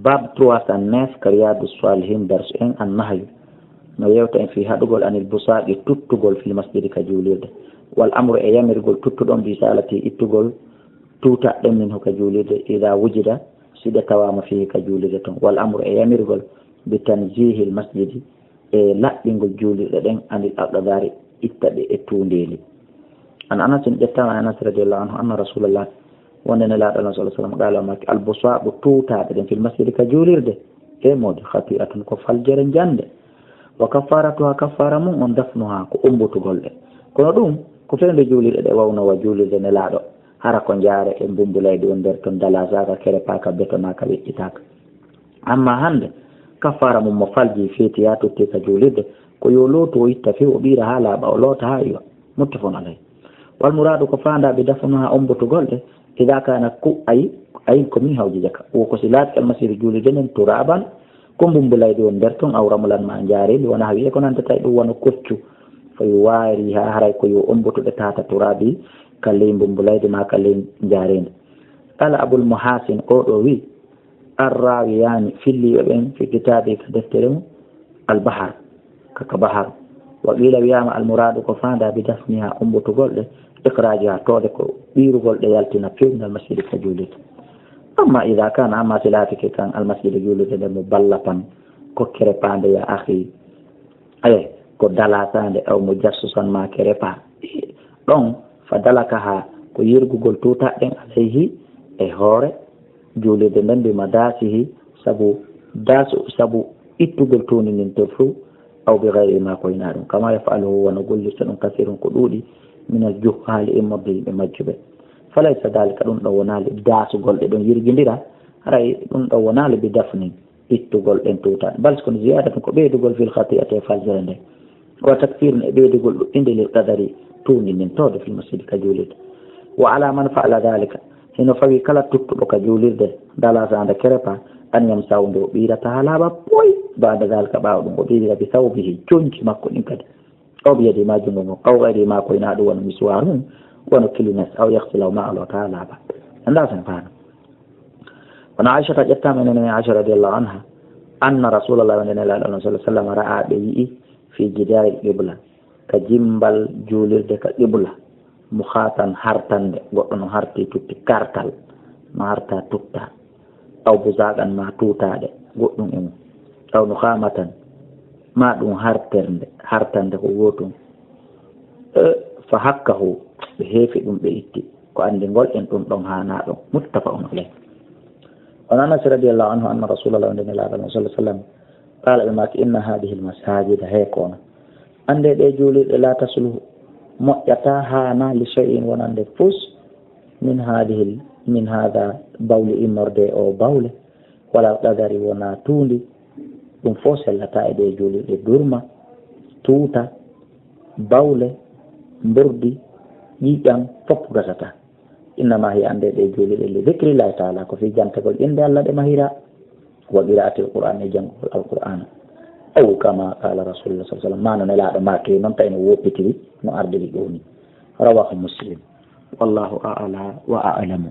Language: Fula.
bab 309 ka riyadu salihin darsu en an nahyu no yewta en fi haɗugol anil busaqi tuttugol fil masjidi ka juulirde wal amru e yamirgol tuttuɗon bi salati ittugol tuta ɗen min hoka juulirde ida wujida siɗa tawama fihi ka juulirde ton wal amru e yamirgol bi tanjihil masjidi e laɓɓingol juulirɗe ɗen anil aqdari itta ɗe e tundeli an anasin ƴettama anas radiallahu anhu anna rasulullah wonde nelaɗo Allah sallallahu alaihi wasallam qala maki al busaqu tutaɗe ɗen fil masjidi ka juulirde e modi khati'atun ko faljere jande wa kafaratuha kafara mum on dafnuha ko umbutugol ɗe kono ɗum ko fewde juulirɗe ɗe wawno wa juulirde nelaɗo hara ko jaare e mbumbulaydi on nder ton dalasaka kere paka betonaka weƴƴitaka amma hande kafara mum mo falji feeti yatutte ka juulirde ko yo lootu o itta few o ɓiira ha laaɓa o loota ha iwa muttafaqun alayh wal muradu ko fandaɓe dafnuha umbutugol ɗe ida kana ku ayi komin hawji jaka woko si laati almasiru juulirde nden turaban ko mbumbulaydi on nder ton awramulan ma jaareli wona ha wiye ko nantata ɗum wona koccu fayi waari ha haray ko yo umbutuɗe tata turabi kalle mbumbulayde ma kalle jaarede qala abul muhasin oɗo wi arrawiyani filliɓe ɓen fi kitabi ka deftere mum albahar kaka bahar wa qila wiyama almuradu ko fanda bi dafniha umbutugol ɗe ikrajiha tode ko ɓirugol ɗe yaltina pewgal masjidi ka juulirde amma ida kana amma silatike kan almasjidi juulirde nde mo balla tan kokkere pande ya ahi ko dalatande aw mo jassusan ma kere pa ɗon fa dalaka ha ko yirgugol tutaɗen alayhi e hoore juulirde nden mbima daasihi sabu ittugol tuni nin to fuu aw bi gayri ma koyna ɗum kama yafaluhu wono gollirta ɗum kasirun ko ɗuuɗi minal juhali immorde yimɓe majjuɓe falaysa dalika ɗum ɗo wonali daasugol ɗe ɗon yirguidira haray ɗum ɗo wonali bi dafni ittugol ɗen tutaɗe bal kono ziyadatu ko ɓeydugol fil khati'ati e faljere nde wa takfirun e ɓeydugol ɗuɗɗinde lil qadari tuuni nin tawde fil masjidi ka juulirde wa ala man fa'ala dalika hino fawi kala tuttuɗo ka juulirde dalasande kerepa an yam sawde o ɓirata ha laaɓa poy bada dalika ɓawa ɗum o ɓirira bi sawbihi coñci makko ɗin kadi aw biyadi ma jungo ngo aw gayri ma koyna ɗum wono miswar mum wono kilines aw yahsilaw ma alota ha laaɓa anda sen fano wono aichata ƴettama enen aicha radiallahu anha anna rasulallah wonde nelaɗo allah sallah sallam ra'a ɓe yi'i fi jidari qibla ka jimbal juulirde ka qibla mukhatan hartande goɗɗo no harti tutti kartal no harta tutta aw busaɗan ma tutaɗe goɗɗum e mum aw no hamatan ma ɗum hartande ko gotum fa hakkahu ɓe heefi ɗum ɓe itti ko andi ngol en ɗum ɗon hana ɗon muttafaqun alayh on anas radiallahu anhu anna rasulallah wonde nelaɗo allah sallah sallam qala ɓe maki inna hadihi lmasajida heekono ande ɗe juulirɗe la tasluhu moƴƴata hana li shay'in wonande fus min hada bawli immorde o bawle wala qadari wona tuundi ɗum fo sellata e ɗe juulirɗe durma tuuta bawle mburdi ƴiƴam fopp gasata innama hi ande ɗe juulirɗe li dhicrillahi taala ko fi jantegol inde allah ɗe mahira wa qira'atil qur'an e janngugol alqur'ana aw kama qala rasulullah sallallahu alaihi wasallam mano nelaɗo make noon tawi no woppitiri no ardiri ɗoni rawahu muslim wallahu a'la wa a'lamu.